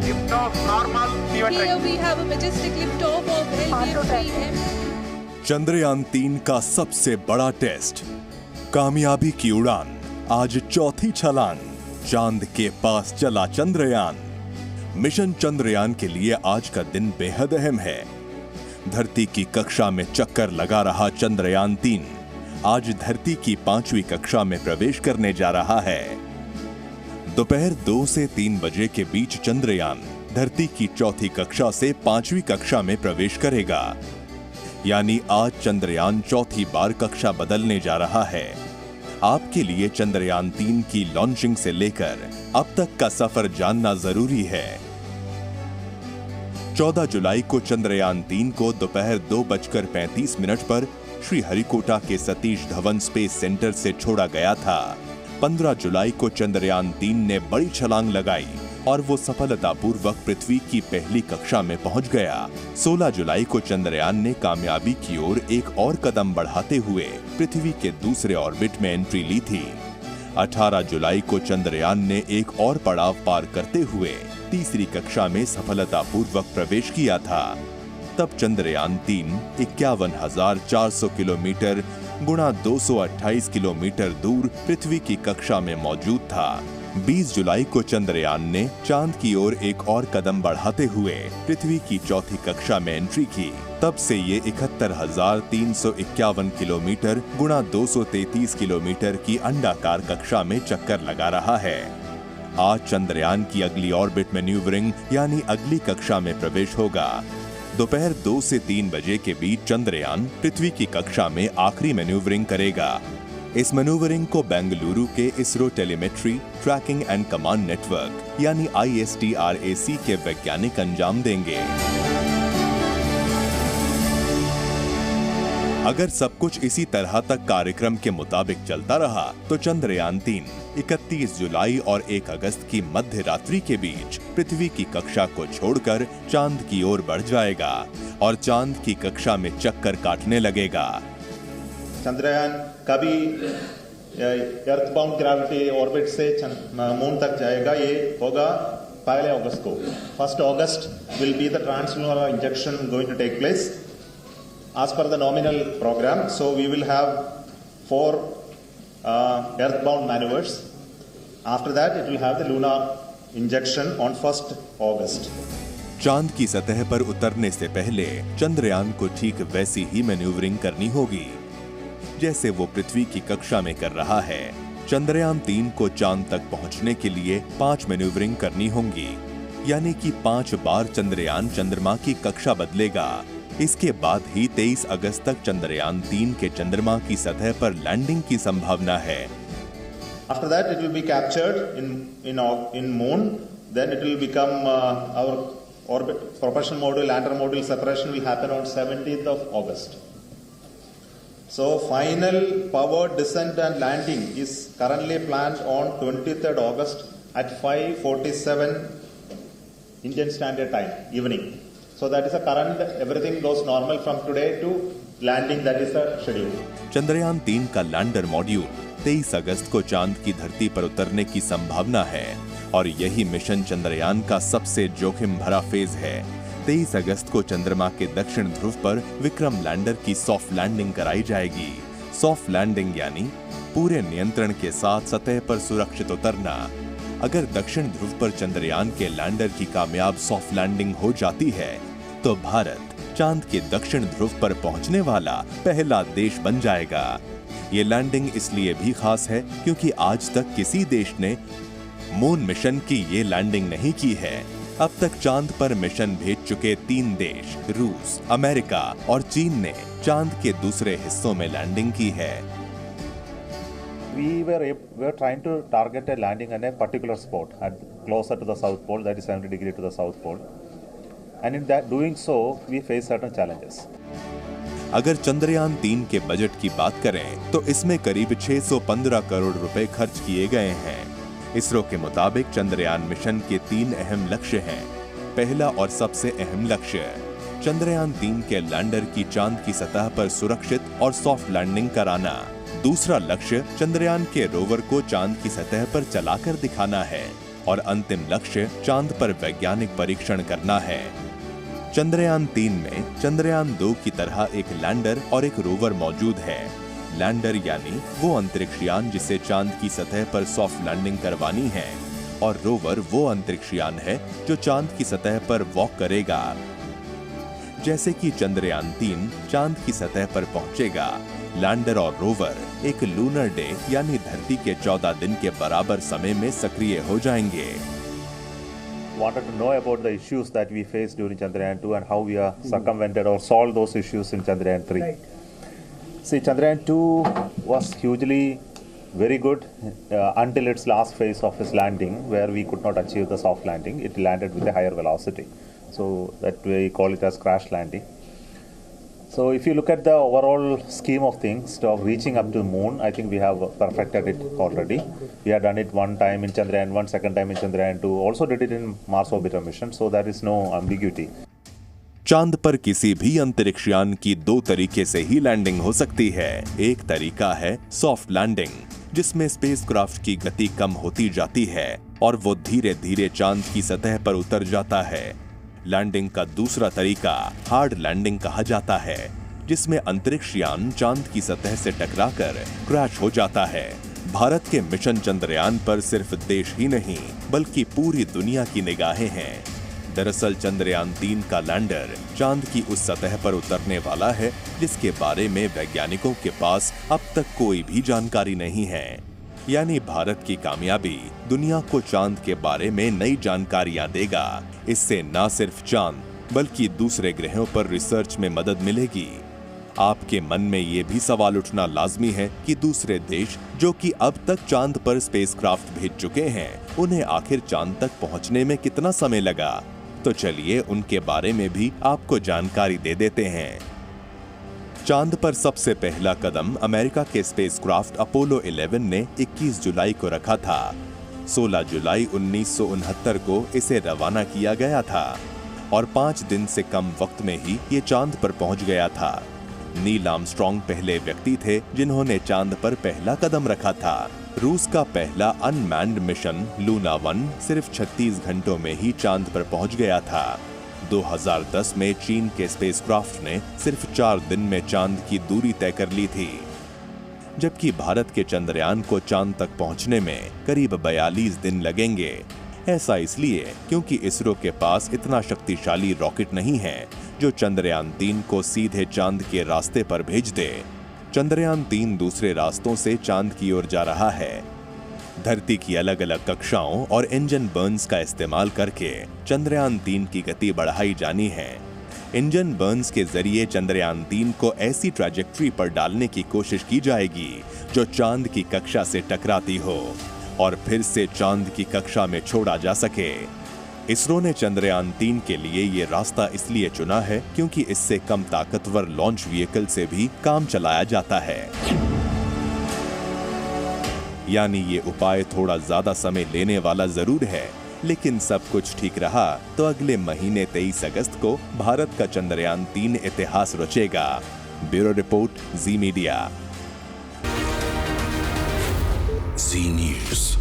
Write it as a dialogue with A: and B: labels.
A: Lift off normal.
B: Here we have a majestic lift off of LVM-3M.
C: Chandrayaan 3 का सबसे बड़ा test, कामयाबी की उड़ान। आज चौथी छलांग, चांद के पास चला चंद्रयान। मिशन चंद्रयान के लिए आज का दिन बेहद अहम है। धरती की कक्षा में चक्कर लगा रहा चंद्रयान 3 आज धरती की 5वीं कक्षा में प्रवेश करने जा रहा है। दोपहर 2 से 3 बजे के बीच चंद्रयान धरती की चौथी कक्षा से 5वीं कक्षा में प्रवेश करेगा। यानी आज चंद्रयान चौथी बार कक्षा बदलने जा रहा है। आपके लिए चंद्रयान 3 की लॉन्चिंग से लेकर अब तक का सफर जानना जरूरी है। 14 जुलाई को चंद्रयान 3 को दोपहर 2:35 पर श्रीहरिकोटा के सतीश धवन स्पेस सेंटर से छोड़ा गया था। 15 जुलाई को चंद्रयान 3 ने बड़ी छलांग लगाई और वो सफलतापूर्वक पृथ्वी की पहली कक्षा में पहुंच गया। 16 जुलाई को चंद्रयान ने कामयाबी की ओर एक और कदम बढ़ाते हुए पृथ्वी के दूसरे ऑर्बिट में एंट्री ली थी। 18 जुलाई को चंद्रयान ने एक और पड़ाव पार करते हुए तीसरी कक्षा में सफलतापूर्वक प्रवेश किया था। तब चंद्रयान 3 51,400 किलोमीटर गुणा 228 किलोमीटर दूर पृथ्वी की कक्षा में मौजूद था। 20 जुलाई को चंद्रयान ने चांद की ओर एक और कदम बढ़ाते हुए पृथ्वी की चौथी कक्षा में एंट्री की। तब से ये 71,351 किलोमीटर गुणा 233 किलोमीटर की अंडाकार कक्षा में चक्कर लगा रहा है। आज चंद्रयान की अगली ऑर्बिट मैन्यूवरिंग यानी अगली कक्षा में प्रवेश होगा। दोपहर 2 से 3 बजे के बीच चंद्रयान पृथ्वी की कक्षा में आखिरी मैन्यूवरिंग करेगा। इस मैन्यूवरिंग को बेंगलुरु के ISRO telemetry tracking and command network यानी ISTRAC के वैज्ञानिक अंजाम देंगे। अगर सब कुछ इसी तरह तक कार्यक्रम के मुताबिक चलता रहा तो चंद्रयान 3 31 जुलाई और 1 अगस्त की मध्य रात्रि के बीच पृथ्वी की कक्षा को छोड़कर चांद की ओर बढ़ जाएगा और चांद की कक्षा में चक्कर काटने लगेगा।
D: चंद्रयान कभी अर्थबाउंड ग्रेविटी ऑर्बिट से मून तक जाएगा, ये होगा 1 अगस्त को। 1 August will be the translunar injection going to take place as per the nominal program. So we will have 4 earthbound maneuvers. After that it will have the lunar injection on 1st August.
C: चांद की सतह पर उतरने से पहले चंद्रयान को ठीक वैसी ही मैन्यूवरिंग करनी होगी जैसे वो पृथ्वी की कक्षा में कर रहा है। चंद्रयान 3 को चांद तक पहुंचने के लिए 5 मैन्यूवरिंग करनी होंगी, यानी कि 5 बार चंद्रयान चंद्रमा की कक्षा बदलेगा। इसके बाद ही 23 अगस्त तक चंद्रयान 3 के चंद्रमा की सतह पर लैंडिंग की संभावना है।
D: After that it will be captured in moon. Then it will become our orbit propulsion module, lander module separation will happen on 17th of August. So final powered descent and landing is currently planned on 23rd August at 5:47 Indian Standard Time evening. So that is a current, everything goes normal from today to landing, that is the schedule.
C: Chandrayaan 3 का lander module 23 अगस्त को चांद की धरती पर उतरने की संभावना है और यही मिशन चंद्रयान का सबसे जोखिम भरा फेज है। 23 अगस्त को चंद्रमा के दक्षिण ध्रुव पर विक्रम लैंडर की सॉफ्ट लैंडिंग कराई जाएगी। सॉफ्ट लैंडिंग यानी पूरे नियंत्रण के साथ सतह पर सुरक्षित उतरना। अगर दक्षिण ध्रुव पर चंद्रयान के लैंडर की कामयाब सॉफ्ट लैंडिंग हो जाती है तो भारत चांद के दक्षिण ध्रुव पर पहुंचने वाला पहला देश बन जाएगा। ये लैंडिंग इसलिए भी खास है क्योंकि आज तक किसी देश ने मून मिशन की ये लैंडिंग नहीं की है। अब तक चांद पर मिशन भेज चुके 3 देश रूस, अमेरिका और चीन ने चांद के दूसरे हिस्सों में लैंडिंग की है।
E: We were trying to target a landing on a particular spot at closer to the south pole, that is 70 degrees to the south pole. And in that doing so, we face certain challenges.
C: अगर चंद्रयान 3 के budget की बात करें तो इसमें करीब 615 करोड़ रुपए खर्च किए गए हैं। इसरो के मुताबिक चंद्रयान मिशन के 3 अहम लक्ष्य हैं। पहला और सबसे अहम लक्ष्य चंद्रयान 3 के लैंडर की चांद की सतह पर सुरक्षित और सॉफ्ट लैंडिंग कराना। दूसरा लक्ष्य चंद्रयान के रोवर को चांद की सतह पर चलाकर दिखाना है और अंतिम लक्ष्य चांद पर वैज्ञानिक परीक्षण करना है। चंद्रयान 3 में चंद्रयान 2 की तरह एक लैंडर और एक रोवर मौजूद है। लैंडर यानी वो अंतरिक्ष यान जिसे चांद की सतह पर सॉफ्ट लैंडिंग करवानी है, और रोवर वो अंतरिक्ष यान है जो चांद की सतह पर वॉक करेगा। जैसे कि चंद्रयान 3 चांद की सतह पर पहुंचेगा, लैंडर और रोवर एक लूनर डे यानी धरती के 14 दिन के बराबर समय में सक्रिय हो जाएंगे।
E: Wanted to know about the issues that we faced during Chandrayaan 2 and how we are circumvented or solved those issues in Chandrayaan 3.
B: Right.
E: See, Chandrayaan 2 was hugely very good until its last phase of its landing, where we could not achieve the soft landing. It landed with a higher velocity, so that we call it as crash landing. So if you look at the overall scheme of things, of reaching up to the moon, I think we have perfected it already. We have done it one time in Chandrayaan 1, second time in Chandrayaan 2, also did it in Mars orbiter mission, so there is no ambiguity.
C: चांद पर किसी भी अंतरिक्ष यान की दो तरीके से ही लैंडिंग हो सकती है। एक तरीका है सॉफ्ट लैंडिंग, जिसमें स्पेसक्राफ्ट की गति कम होती जाती है और वो धीरे धीरे चांद की सतह पर उतर जाता है। लैंडिंग का दूसरा तरीका हार्ड लैंडिंग कहा जाता है, जिसमें अंतरिक्ष यान चांद की सतह से टकराकर क्रैश हो जाता है। भारत के मिशन चंद्रयान पर सिर्फ देश ही नहीं बल्कि पूरी दुनिया की निगाहें हैं। दरअसल चंद्रयान 3 का लैंडर चांद की उस सतह पर उतरने वाला है जिसके बारे में वैज्ञानिकों के पास अब तक कोई भी जानकारी नहीं है। यानी भारत की कामयाबी दुनिया को चांद के बारे में नई जानकारियां देगा। इससे न सिर्फ चांद बल्कि दूसरे ग्रहों पर रिसर्च में मदद मिलेगी। आपके मन में ये भी सवाल उठना लाजमी है कि दूसरे देश जो कि अब तक चांद पर स्पेसक्राफ्ट भेज चुके हैं, उन्हें आखिर चांद तक पहुंचने में कितना समय लगा। तो चलिए उनके बारे में भी आपको जानकारी दे देते हैं। चांद पर सबसे पहला कदम अमेरिका के स्पेसक्राफ्ट अपोलो 11 ने 21 जुलाई को रखा था। 16 जुलाई 1969 को इसे रवाना किया गया था और 5 दिन से कम वक्त में ही ये चांद पर पहुंच गया था। नील आर्मस्ट्रांग पहले व्यक्ति थे जिन्होंने चांद पर पहला कदम रखा था। रूस का पहला अनमैन्ड मिशन लूना 1 सिर्फ 36 घंटों में ही चांद पर पहुंच गया था। 2010 में चीन के स्पेसक्राफ्ट ने सिर्फ 4 दिन में चांद की दूरी तय कर ली थी, जबकि भारत के चंद्रयान को चांद तक पहुंचने में करीब 42 दिन लगेंगे। ऐसा इसलिए क्योंकि इसरो के पास इतना शक्तिशाली रॉकेट नहीं है जो चंद्रयान 3 को सीधे चांद के रास्ते पर भेज दे। चंद्रयान 3 दूसरे रास्तों से चांद की ओर जा रहा है। धरती की अलग अलग कक्षाओं और इंजन बर्न्स का इस्तेमाल करके चंद्रयान 3 की गति बढ़ाई जानी है। इंजन बर्न्स के जरिए चंद्रयान 3 को ऐसी ट्रैजेक्टरी पर डालने की कोशिश की जाएगी जो चांद की कक्षा से टकराती हो और फिर से चांद की कक्षा में छोड़ा जा सके। इसरो ने चंद्रयान 3 के लिए ये रास्ता इसलिए चुना है क्योंकि इससे कम ताकतवर लॉन्च व्हीकल से भी काम चलाया जाता है। यानी ये उपाय थोड़ा ज्यादा समय लेने वाला जरूर है, लेकिन सब कुछ ठीक रहा तो अगले महीने 23 अगस्त को भारत का चंद्रयान 3 इतिहास रचेगा। ब्यूरो रिपोर्ट, जी मीडिया।
F: जी न्यूज़।